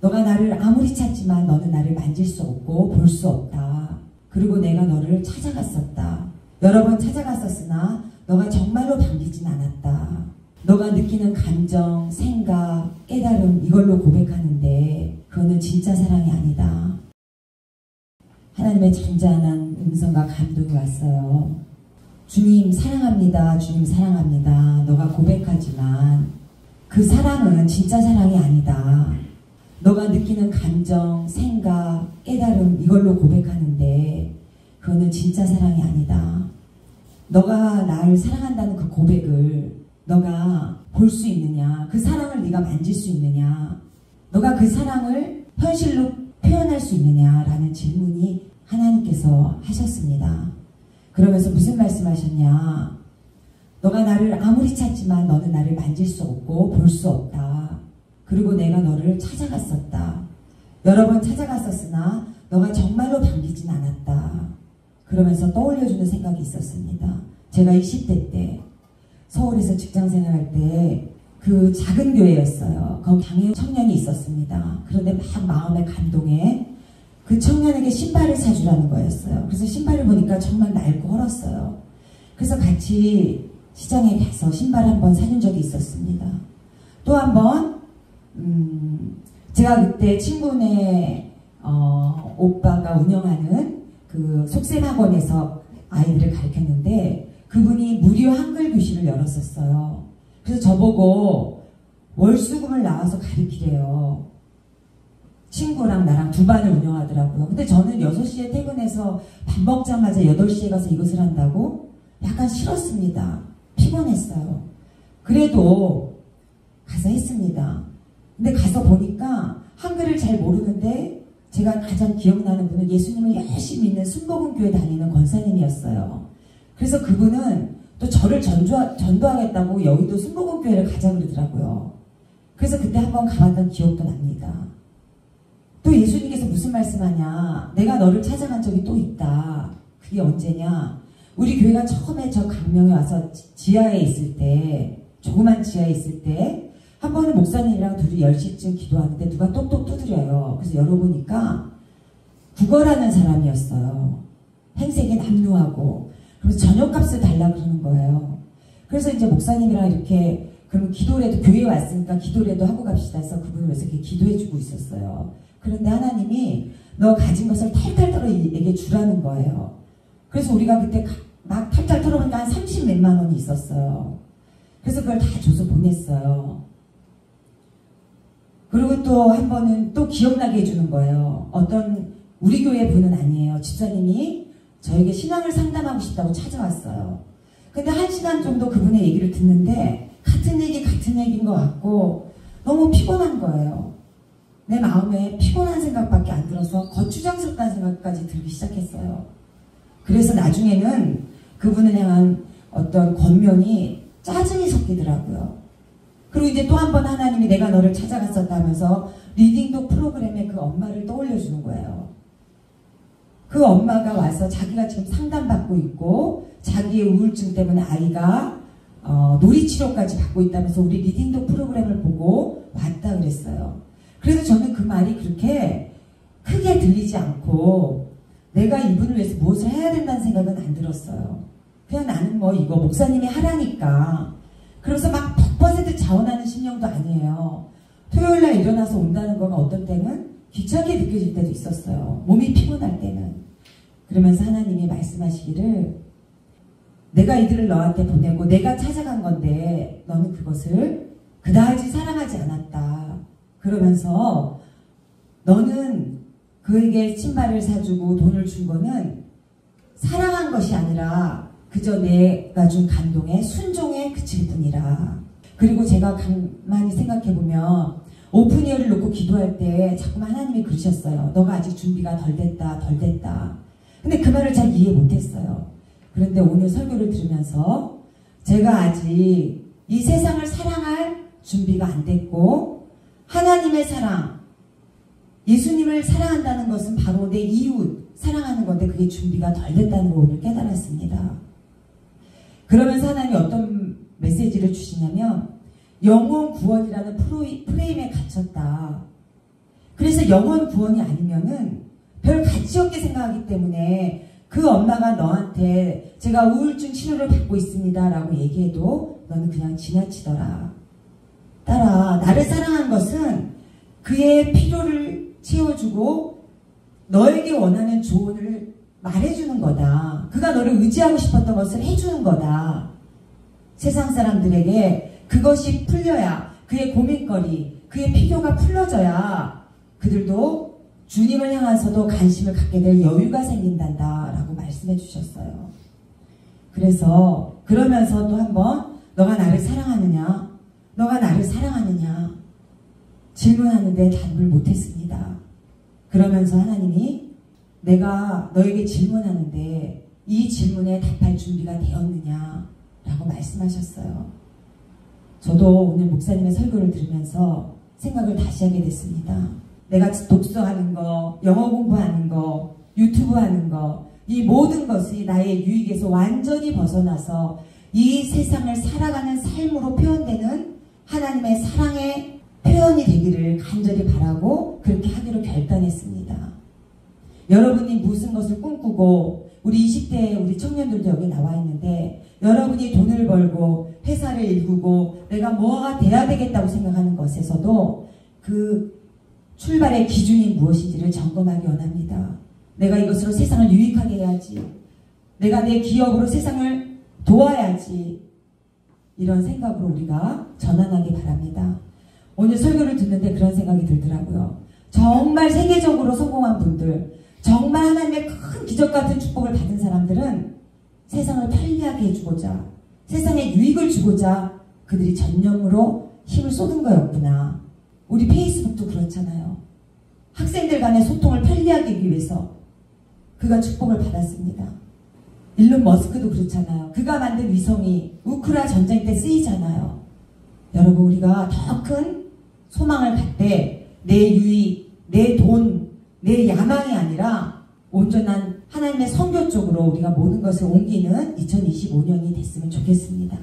너가 나를 아무리 찾지만 너는 나를 만질 수 없고 볼 수 없다. 그리고 내가 너를 찾아갔었다. 여러 번 찾아갔었으나 너가 정말로 반기진 않았다. 너가 느끼는 감정, 생각, 깨달음 이걸로 고백하는데 그거는 진짜 사랑이 아니다. 하나님의 잔잔한 음성과 감동이 왔어요. 주님 사랑합니다. 주님 사랑합니다. 너가 고백하지만 그 사랑은 진짜 사랑이 아니다. 너가 느끼는 감정, 생각, 깨달음 이걸로 고백하는데 그거는 진짜 사랑이 아니다. 너가 나를 사랑한다는 그 고백을 너가 볼 수 있느냐? 그 사랑을 네가 만질 수 있느냐? 너가 그 사랑을 현실로 표현할 수 있느냐라는 질문이 하나님께서 하셨습니다. 그러면서 무슨 말씀하셨냐? 너가 나를 아무리 찾지만 너는 나를 만질 수 없고 볼 수 없다. 그리고 내가 너를 찾아갔었다. 여러 번 찾아갔었으나 너가 정말로 반기진 않았다. 그러면서 떠올려주는 생각이 있었습니다. 제가 20대 때 서울에서 직장생활할 때 그 작은 교회였어요. 거기 장애 청년이 있었습니다. 그런데 막 마음의 감동에 그 청년에게 신발을 사주라는 거였어요. 그래서 신발을 보니까 정말 낡고 헐었어요. 그래서 같이 시장에 가서 신발 한번 사준 적이 있었습니다. 또 한번 제가 그때 친구네 오빠가 운영하는 그 속셈학원에서 아이들을 가르쳤는데 그분이 무료 한글 교실을 열었었어요. 그래서 저보고 월수금을 나와서 가르치래요. 친구랑 나랑 두 반을 운영하더라고요. 근데 저는 6시에 퇴근해서 밥 먹자마자 8시에 가서 이것을 한다고 약간 싫었습니다. 피곤했어요. 그래도 가서 했습니다. 근데 가서 보니까 한글을 잘 모르는데 제가 가장 기억나는 분은 예수님을 열심히 믿는 순복음교회 다니는 권사님이었어요. 그래서 그분은 또 저를 전도하겠다고 여의도 순복음교회를 가자 그러더라고요. 그래서 그때 한번 가봤던 기억도 납니다. 또 예수님께서 무슨 말씀하냐? 내가 너를 찾아간 적이 또 있다. 그게 언제냐? 우리 교회가 처음에 저 강명에 와서 지하에 있을 때, 조그만 지하에 있을 때 한 번은 목사님이랑 둘이 10시쯤 기도하는데 누가 똑똑 두드려요. 그래서 열어보니까 국어라는 사람이었어요. 행색이 남루하고. 그래서 저녁값을 달라고 그러는 거예요. 그래서 이제 목사님이랑 이렇게 그럼 기도라도 교회에 왔으니까 기도라도 하고 갑시다 해서 그분을 위해서 이렇게 기도해주고 있었어요. 그런데 하나님이 너 가진 것을 탈탈 털어 얘기해 주라는 거예요. 그래서 우리가 그때 막 탈탈 털어보니까 한 30 몇만 원이 있었어요. 그래서 그걸 다 줘서 보냈어요. 그리고 또 한 번은 또 기억나게 해주는 거예요. 어떤 우리 교회 분은 아니에요. 집사님이 저에게 신앙을 상담하고 싶다고 찾아왔어요. 근데 1시간 정도 그분의 얘기를 듣는데 같은 얘기인 것 같고 너무 피곤한 거예요. 내 마음에 피곤한 생각밖에 안 들어서 거추장스럽다는 생각까지 들기 시작했어요. 그래서 나중에는 그분을 향한 어떤 권면이 짜증이 섞이더라고요. 그리고 이제 또 한 번 하나님이 내가 너를 찾아갔었다 하면서 리딩독 프로그램에 그 엄마를 떠올려주는 거예요. 그 엄마가 와서 자기가 지금 상담받고 있고 자기의 우울증 때문에 아이가 놀이치료까지 받고 있다면서 우리 리딩독 프로그램을 보고 왔다 그랬어요. 그래서 저는 그 말이 그렇게 크게 들리지 않고 내가 이분을 위해서 무엇을 해야 된다는 생각은 안 들었어요. 그냥 나는 뭐 이거 목사님이 하라니까. 그래서 막 100% 자원하는 심령도 아니에요. 토요일날 일어나서 온다는 거가 어떤 때는 귀찮게 느껴질 때도 있었어요. 몸이 피곤할 때는. 그러면서 하나님이 말씀하시기를 내가 이들을 너한테 보내고 내가 찾아간 건데 너는 그것을 그다지 사랑하지 않았다. 그러면서 너는 그에게 신발을 사주고 돈을 준 거는 사랑한 것이 아니라 그저 내가 준 감동에 순종에 그칠 뿐이라. 그리고 제가 가만히 생각해보면 오픈이어를 놓고 기도할 때 자꾸만 하나님이 그러셨어요. 너가 아직 준비가 덜 됐다. 근데 그 말을 잘 이해 못했어요. 그런데 오늘 설교를 들으면서 제가 아직 이 세상을 사랑할 준비가 안 됐고 하나님의 사랑, 예수님을 사랑한다는 것은 바로 내 이웃 사랑하는 건데 그게 준비가 덜 됐다는 걸 오늘 깨달았습니다. 그러면서 하나님이 어떤 메시지를 주시냐면 영혼 구원이라는 프레임에 갇혔다. 그래서 영혼 구원이 아니면은 별 가치 없게 생각하기 때문에 그 엄마가 너한테 제가 우울증 치료를 받고 있습니다 라고 얘기해도 너는 그냥 지나치더라. 딸아, 나를 사랑한 것은 그의 필요를 채워주고 너에게 원하는 조언을 말해주는 거다. 그가 너를 의지하고 싶었던 것을 해주는 거다. 세상 사람들에게 그것이 풀려야, 그의 고민거리, 그의 필요가 풀려져야 그들도 주님을 향해서도 관심을 갖게 될 여유가 생긴단다 라고 말씀해 주셨어요. 그래서 그러면서 또 한번 너가 나를 사랑하느냐? 너가 나를 사랑하느냐? 질문하는데 답을 못했습니다. 그러면서 하나님이 내가 너에게 질문하는데 이 질문에 답할 준비가 되었느냐? 라고 말씀하셨어요. 저도 오늘 목사님의 설교를 들으면서 생각을 다시 하게 됐습니다. 내가 독서하는 거, 영어 공부하는 거, 유튜브 하는 거, 이 모든 것이 나의 유익에서 완전히 벗어나서 이 세상을 살아가는 삶으로 표현되는 하나님의 사랑의 표현이 되기를 간절히 바라고 그렇게 하기로 결단했습니다. 여러분이 무슨 것을 꿈꾸고 우리 20대 우리 청년들도 여기 나와 있는데 여러분이 돈을 벌고 회사를 일구고 내가 뭐가 돼야 되겠다고 생각하는 것에서도 그 출발의 기준이 무엇인지를 점검하기 원합니다. 내가 이것으로 세상을 유익하게 해야지. 내가 내 기업으로 세상을 도와야지. 이런 생각으로 우리가 전환하기 바랍니다. 오늘 설교를 듣는데 그런 생각이 들더라고요. 정말 세계적으로 성공한 분들, 정말 하나님의 큰 기적 같은 축복을 받은 사람들은 세상을 편리하게 해주고자, 세상에 유익을 주고자 그들이 전념으로 힘을 쏟은 거였구나. 우리 페이스북도 그렇잖아요. 학생들 간의 소통을 편리하게 하기 위해서 그가 축복을 받았습니다. 일론 머스크도 그렇잖아요. 그가 만든 위성이 우크라 전쟁 때 쓰이잖아요. 여러분, 우리가 더 큰 소망을 갖되 내 유익, 내 돈, 내 야망이 아니라 온전한 하나님의 선교 쪽으로 우리가 모든 것을 옮기는 2025년이 됐으면 좋겠습니다.